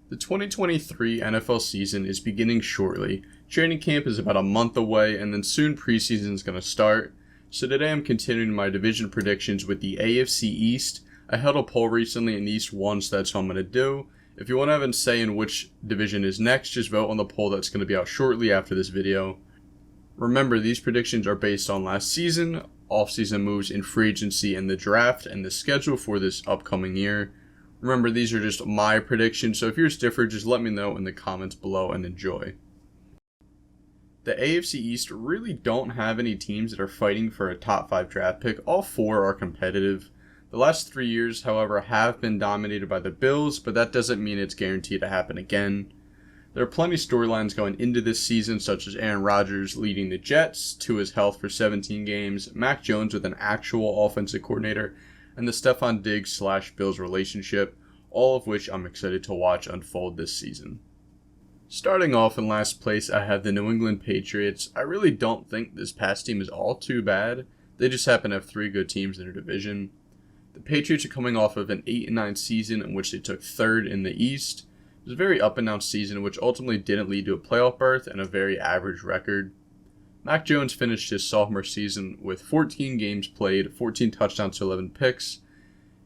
The 2023 NFL season is beginning shortly. Training camp is about a month away, and then soon preseason is going to start. So today I'm continuing my division predictions with the AFC East. I held a poll recently and the East won, so that's what I'm going to do. If you want to have a say in which division is next, just vote on the poll that's going to be out shortly after this video. Remember, these predictions are based on last season, off-season moves in free agency and the draft, and the schedule for this upcoming year. Remember, these are just my predictions, so if yours differ, just let me know in the comments below and enjoy. The AFC East really don't have any teams that are fighting for a top 5 draft pick. All 4 are competitive. The last 3 years, however, have been dominated by the Bills, but that doesn't mean it's guaranteed to happen again. There are plenty of storylines going into this season, such as Aaron Rodgers leading the Jets to his health for 17 games, Mac Jones with an actual offensive coordinator, and the Stephon Diggs/Bills relationship, all of which I'm excited to watch unfold this season. Starting off in last place, I have the New England Patriots. I really don't think this past team is all too bad. They just happen to have 3 good teams in their division. The Patriots are coming off of an 8-9 season in which they took 3rd in the East. It was a very up-and-down season which ultimately didn't lead to a playoff berth and a very average record. Mac Jones finished his sophomore season with 14 games played, 14 touchdowns to 11 picks.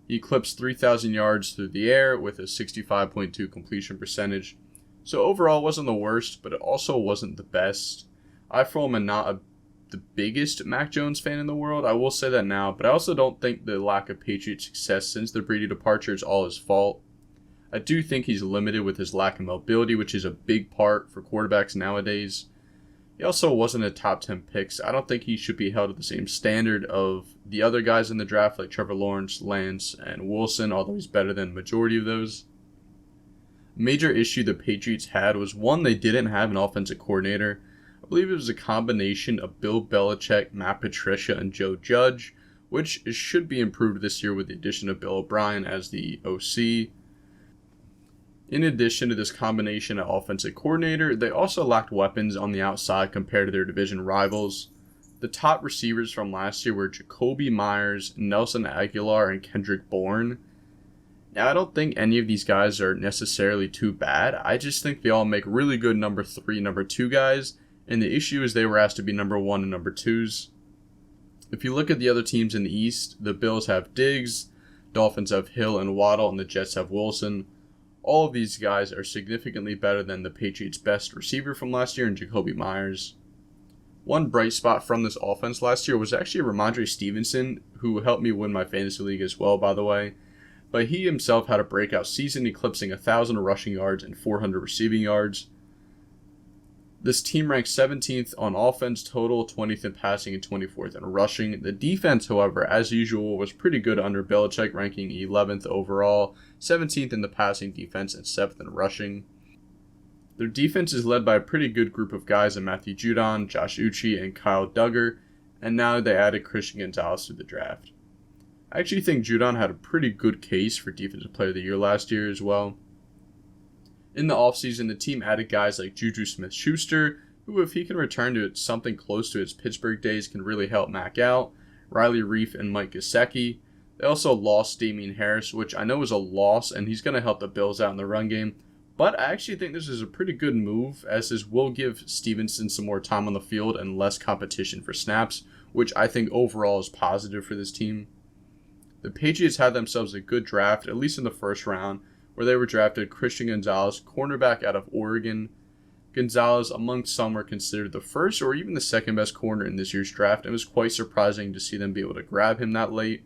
He eclipsed 3,000 yards through the air with a 65.2 completion percentage. So overall it wasn't the worst, but it also wasn't the best. I for one am not the biggest Mac Jones fan in the world, I will say that now, but I also don't think the lack of Patriot success since the Brady departure is all his fault. I do think he's limited with his lack of mobility, which is a big part for quarterbacks nowadays. He also wasn't a top 10 pick, so I don't think he should be held to the same standard of the other guys in the draft like Trevor Lawrence, Lance, and Wilson, although he's better than the majority of those. Major issue the Patriots had was one, they didn't have an offensive coordinator. I believe it was a combination of Bill Belichick, Matt Patricia, and Joe Judge, which should be improved this year with the addition of Bill O'Brien as the OC. In addition to this combination of offensive coordinator, they also lacked weapons on the outside compared to their division rivals. The top receivers from last year were Jacoby Myers, Nelson Aguilar, and Kendrick Bourne. Now, I don't think any of these guys are necessarily too bad. I just think they all make really good number 3, number 2 guys, and the issue is they were asked to be number 1 and number 2s. If you look at the other teams in the East, the Bills have Diggs, Dolphins have Hill and Waddle, and the Jets have Wilson. All of these guys are significantly better than the Patriots' best receiver from last year in Jacoby Myers. One bright spot from this offense last year was actually Ramondre Stevenson, who helped me win my fantasy league as well, by the way. But he himself had a breakout season, eclipsing 1,000 rushing yards and 400 receiving yards. This team ranked 17th on offense total, 20th in passing, and 24th in rushing. The defense, however, as usual, was pretty good under Belichick, ranking 11th overall, 17th in the passing defense, and 7th in rushing. Their defense is led by a pretty good group of guys in Matthew Judon, Josh Uche, and Kyle Duggar, and now they added Christian Gonzalez to the draft. I actually think Judon had a pretty good case for Defensive Player of the Year last year as well. In the offseason, the team added guys like Juju Smith-Schuster, who, if he can return to something close to his Pittsburgh days, can really help Mac out, Riley Reiff and Mike Gesicki. They also lost Damian Harris, which I know is a loss, and he's going to help the Bills out in the run game. But I actually think this is a pretty good move, as this will give Stevenson some more time on the field and less competition for snaps, which I think overall is positive for this team. The Patriots had themselves a good draft, at least in the first round, where they were drafted Christian Gonzalez, cornerback out of Oregon. Gonzalez, among some, were considered the first or even the second best corner in this year's draft, and it was quite surprising to see them be able to grab him that late.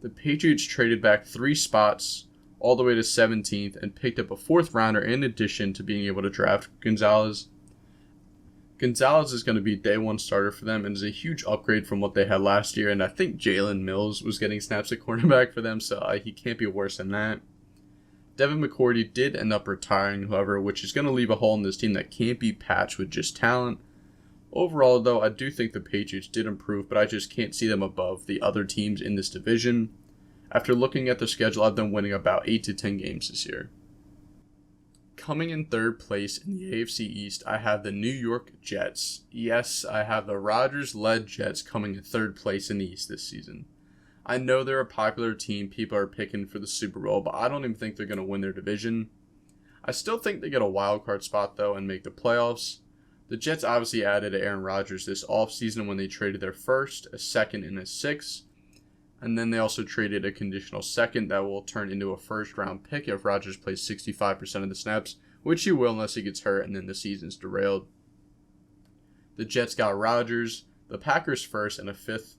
The Patriots traded back 3 spots all the way to 17th and picked up a 4th rounder in addition to being able to draft Gonzalez. Gonzalez is going to be day 1 starter for them and is a huge upgrade from what they had last year, and I think Jalen Mills was getting snaps at cornerback for them, so he can't be worse than that. Devin McCourty did end up retiring, however, which is going to leave a hole in this team that can't be patched with just talent. Overall, though, I do think the Patriots did improve, but I just can't see them above the other teams in this division. After looking at their schedule, I've them winning about 8 to 10 games this year. Coming in 3rd place in the AFC East, I have the New York Jets. Yes, I have the Rodgers-led Jets coming in 3rd place in the East this season. I know they're a popular team people are picking for the Super Bowl, but I don't even think they're going to win their division. I still think they get a wild card spot, though, and make the playoffs. The Jets obviously added Aaron Rodgers this offseason when they traded their first, a second, and a sixth. And then they also traded a conditional second that will turn into a first-round pick if Rodgers plays 65% of the snaps, which he will unless he gets hurt and then the season's derailed. The Jets got Rodgers, the Packers first, and a fifth.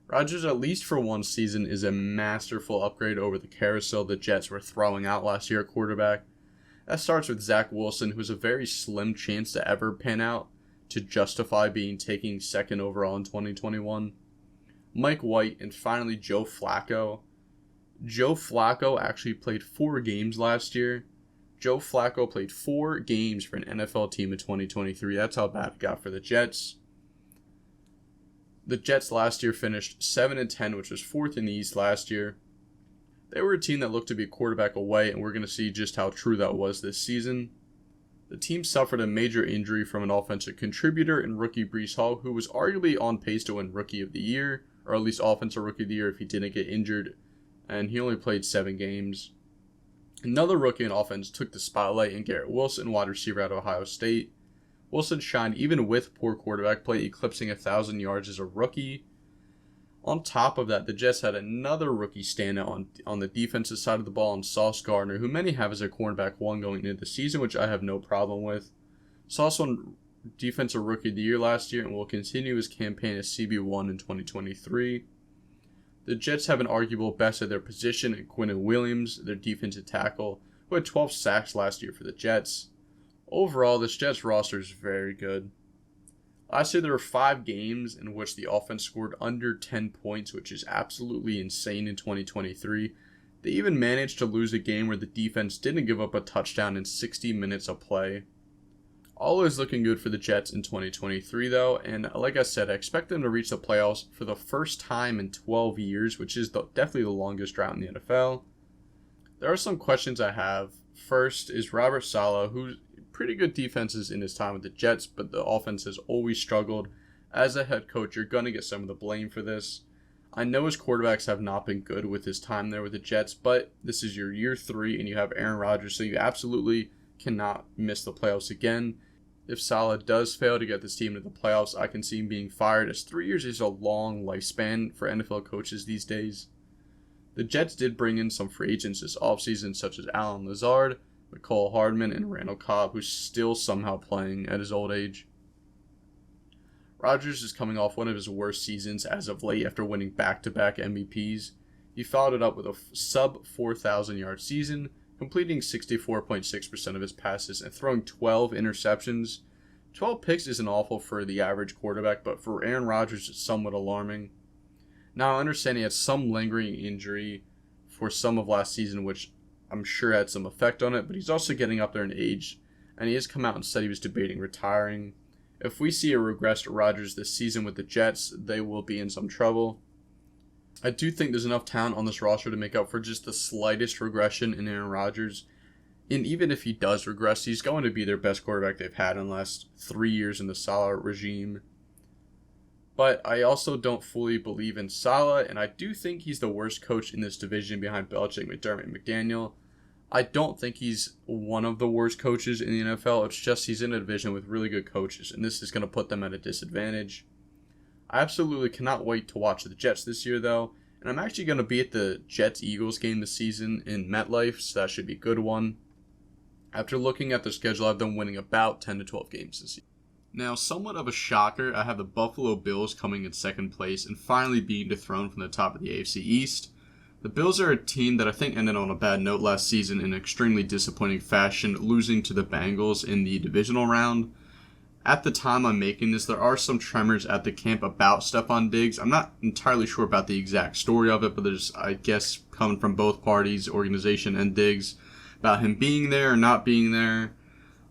Rodgers, at least for one season, is a masterful upgrade over the carousel the Jets were throwing out last year at quarterback. That starts with Zach Wilson, who has a very slim chance to ever pan out to justify being taken second overall in 2021. Mike White, and finally Joe Flacco. Joe Flacco actually played 4 games last year. Joe Flacco played 4 games for an NFL team in 2023. That's how bad it got for the Jets. The Jets last year finished 7-10, which was 4th in the East last year. They were a team that looked to be a quarterback away, and we're going to see just how true that was this season. The team suffered a major injury from an offensive contributor in rookie Breece Hall, who was arguably on pace to win Rookie of the Year, or at least Offensive Rookie of the Year if he didn't get injured, and he only played 7 games. Another rookie in offense took the spotlight in Garrett Wilson, wide receiver out of Ohio State. Wilson shined even with poor quarterback play, eclipsing 1,000 yards as a rookie. On top of that, the Jets had another rookie standout on the defensive side of the ball in Sauce Gardner, who many have as a cornerback 1 going into the season, which I have no problem with. Sauce won Defensive Rookie of the Year last year and will continue his campaign as CB1 in 2023. The Jets have an arguable best at their position in Quinnen Williams, their defensive tackle, who had 12 sacks last year for the Jets. Overall, this Jets roster is very good. Last year, there were 5 games in which the offense scored under 10 points, which is absolutely insane in 2023. They even managed to lose a game where the defense didn't give up a touchdown in 60 minutes of play. All is looking good for the Jets in 2023, though, and like I said, I expect them to reach the playoffs for the first time in 12 years, which is definitely the longest drought in the NFL. There are some questions I have. First is Robert Saleh, who's pretty good defenses in his time with the Jets, but the offense has always struggled. As a head coach, you're going to get some of the blame for this. I know his quarterbacks have not been good with his time there with the Jets, but this is your year 3 and you have Aaron Rodgers, so you absolutely cannot miss the playoffs again. If Saleh does fail to get this team to the playoffs, I can see him being fired, as 3 years is a long lifespan for NFL coaches these days. The Jets did bring in some free agents this offseason, such as Allen Lazard, McCole Hardman, and Randall Cobb, who's still somehow playing at his old age. Rodgers is coming off one of his worst seasons as of late after winning back-to-back MVPs. He followed it up with a sub-4,000-yard season, completing 64.6% of his passes and throwing 12 interceptions. 12 picks isn't awful for the average quarterback, but for Aaron Rodgers, it's somewhat alarming. Now, I understand he had some lingering injury for some of last season, which I'm sure had some effect on it, but he's also getting up there in age, and he has come out and said he was debating retiring. If we see a regressed Rodgers this season with the Jets, they will be in some trouble. I do think there's enough talent on this roster to make up for just the slightest regression in Aaron Rodgers, and even if he does regress, he's going to be their best quarterback they've had in the last 3 years in the Saleh regime. But I also don't fully believe in Saleh, and I do think he's the worst coach in this division behind Belichick, McDermott, and McDaniel. I don't think he's one of the worst coaches in the NFL. It's just he's in a division with really good coaches, and this is going to put them at a disadvantage. I absolutely cannot wait to watch the Jets this year, though, and I'm actually going to be at the Jets-Eagles game this season in MetLife, so that should be a good one. After looking at their schedule, I've them winning about 10 to 12 games this season. Now, somewhat of a shocker, I have the Buffalo Bills coming in second place and finally being dethroned from the top of the AFC East. The Bills are a team that I think ended on a bad note last season in extremely disappointing fashion, losing to the Bengals in the divisional round. At the time I'm making this, there are some tremors at the camp about Stephon Diggs. I'm not entirely sure about the exact story of it, but there's, I guess, coming from both parties, organization and Diggs, about him being there or not being there.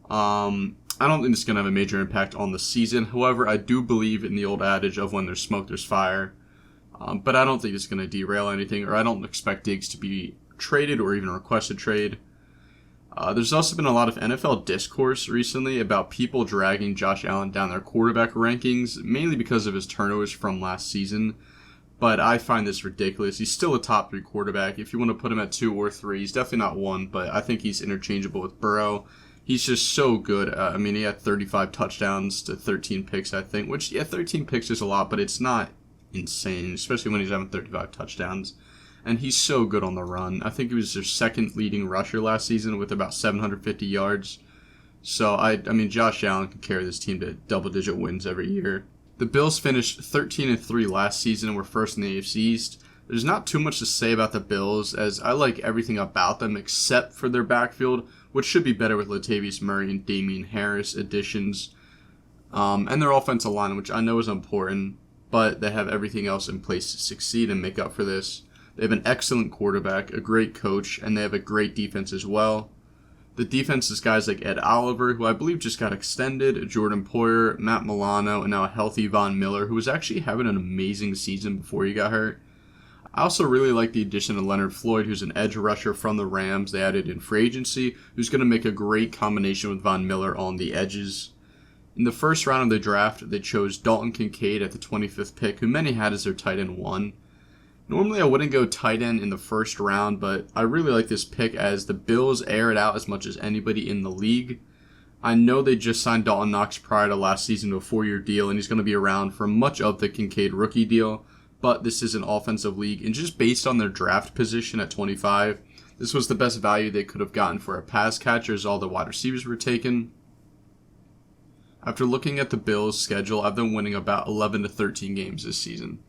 I don't think it's going to have a major impact on the season. However, I do believe in the old adage of when there's smoke, there's fire. But I don't think it's going to derail anything, or I don't expect Diggs to be traded or even requested trade. There's also been a lot of NFL discourse recently about people dragging Josh Allen down their quarterback rankings, mainly because of his turnovers from last season. but I find this ridiculous. He's still a top 3 quarterback. If you want to put him at 2 or 3, he's definitely not 1, but I think he's interchangeable with Burrow. He's just so good. He had 35 touchdowns to 13 picks, I think, which, 13 picks is a lot, but it's not insane, especially when he's having 35 touchdowns. And he's so good on the run. I think he was their second leading rusher last season with about 750 yards. So, Josh Allen can carry this team to double-digit wins every year. The Bills finished 13-3 last season and were first in the AFC East. There's not too much to say about the Bills, as I like everything about them except for their backfield, which should be better with Latavius Murray and Damian Harris additions. And their offensive line, which I know is important, but they have everything else in place to succeed and make up for this. They have an excellent quarterback, a great coach, and they have a great defense as well. The defense is guys like Ed Oliver, who I believe just got extended, Jordan Poyer, Matt Milano, and now a healthy Von Miller, who was actually having an amazing season before he got hurt. I also really like the addition of Leonard Floyd, who's an edge rusher from the Rams they added in free agency, who's going to make a great combination with Von Miller on the edges. In the first round of the draft, they chose Dalton Kincaid at the 25th pick, who many had as their tight end 1. Normally I wouldn't go tight end in the first round, but I really like this pick as the Bills air it out as much as anybody in the league. I know they just signed Dalton Knox prior to last season to a 4-year deal, and he's going to be around for much of the Kincaid rookie deal, but this is an offensive league, and just based on their draft position at 25, this was the best value they could have gotten for a pass catcher as all the wide receivers were taken. After looking at the Bills' schedule, I've them winning about 11 to 13 games this season.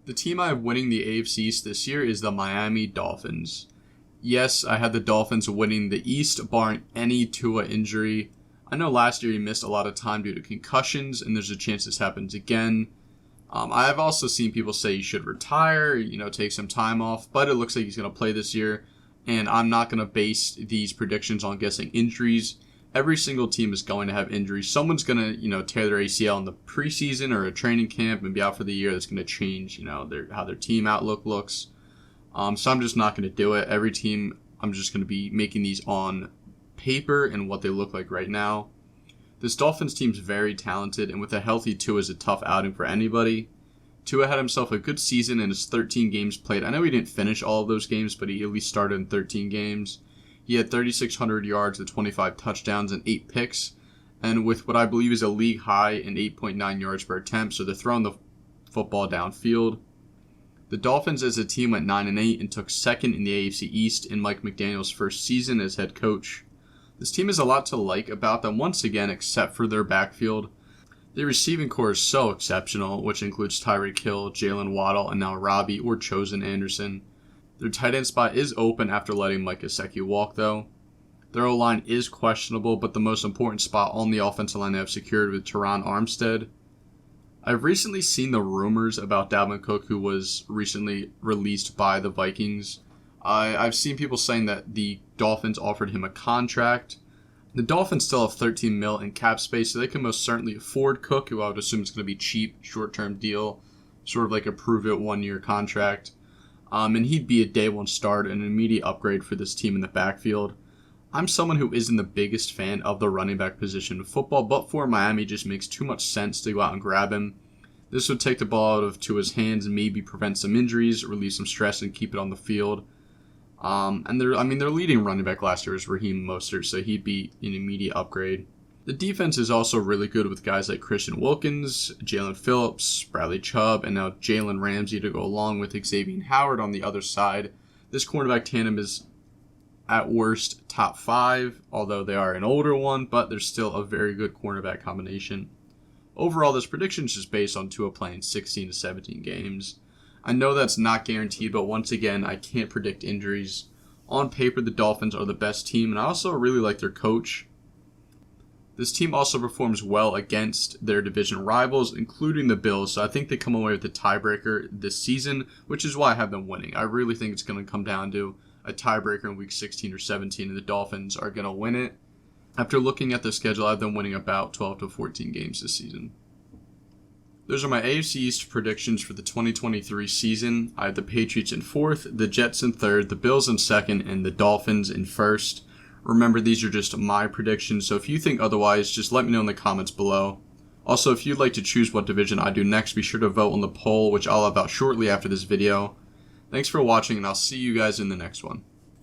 The team I have winning the AFC East this year is the Miami Dolphins. Yes, I had the Dolphins winning the East, barring any Tua injury. I know last year he missed a lot of time due to concussions, and there's a chance this happens again. I've also seen people say he should retire, take some time off, but it looks like he's going to play this year, and I'm not going to base these predictions on guessing injuries. Every single team is going to have injuries. Someone's going to, tear their ACL in the preseason or a training camp and be out for the year. That's going to change, how their team outlook looks. So I'm just not going to do it. Every team, I'm just going to be making these on paper and what they look like right now. This Dolphins team's very talented, and with a healthy Tua is a tough outing for anybody. Tua had himself a good season in his 13 games played. I know he didn't finish all of those games, but he at least started in 13 games. He had 3,600 yards with 25 touchdowns and 8 picks, and with what I believe is a league high in 8.9 yards per attempt, so they're throwing the football downfield. The Dolphins as a team went 9-8 and took second in the AFC East in Mike McDaniel's first season as head coach. This team has a lot to like about them once again, except for their backfield. Their receiving core is so exceptional, which includes Tyreek Hill, Jalen Waddle, and now Robbie or Chosen Anderson. Their tight end spot is open after letting Mike Gesicki walk, though. Their O-line is questionable, but the most important spot on the offensive line they have secured with Teron Armstead. I've recently seen the rumors about Dalvin Cook, who was recently released by the Vikings. I've seen people saying that the Dolphins offered him a contract. The Dolphins still have $13 million in cap space, so they can most certainly afford Cook, who I would assume is going to be cheap, short-term deal, sort of like a prove-it 1-year contract. And he'd be a day one start and an immediate upgrade for this team in the backfield. I'm someone who isn't the biggest fan of the running back position in football, but for Miami, it just makes too much sense to go out and grab him. This would take the ball out of Tua's hands and maybe prevent some injuries, relieve some stress, and keep it on the field. And their leading running back last year was Raheem Mostert, so he'd be an immediate upgrade. The defense is also really good with guys like Christian Wilkins, Jalen Phillips, Bradley Chubb, and now Jalen Ramsey to go along with Xavier Howard on the other side. This cornerback tandem is at worst top 5, although they are an older one, but they're still a very good cornerback combination. Overall, this prediction is just based on Tua playing 16 to 17 games. I know that's not guaranteed, but once again, I can't predict injuries. On paper, the Dolphins are the best team, and I also really like their coach. This team also performs well against their division rivals, including the Bills, so I think they come away with the tiebreaker this season, which is why I have them winning. I really think it's going to come down to a tiebreaker in week 16 or 17, and the Dolphins are going to win it. After looking at their schedule, I have them winning about 12 to 14 games this season. Those are my AFC East predictions for the 2023 season. I have the Patriots in 4th, the Jets in 3rd, the Bills in 2nd, and the Dolphins in 1st. Remember, these are just my predictions, so if you think otherwise, just let me know in the comments below. Also, if you'd like to choose what division I do next, be sure to vote on the poll, which I'll have out shortly after this video. Thanks for watching, and I'll see you guys in the next one.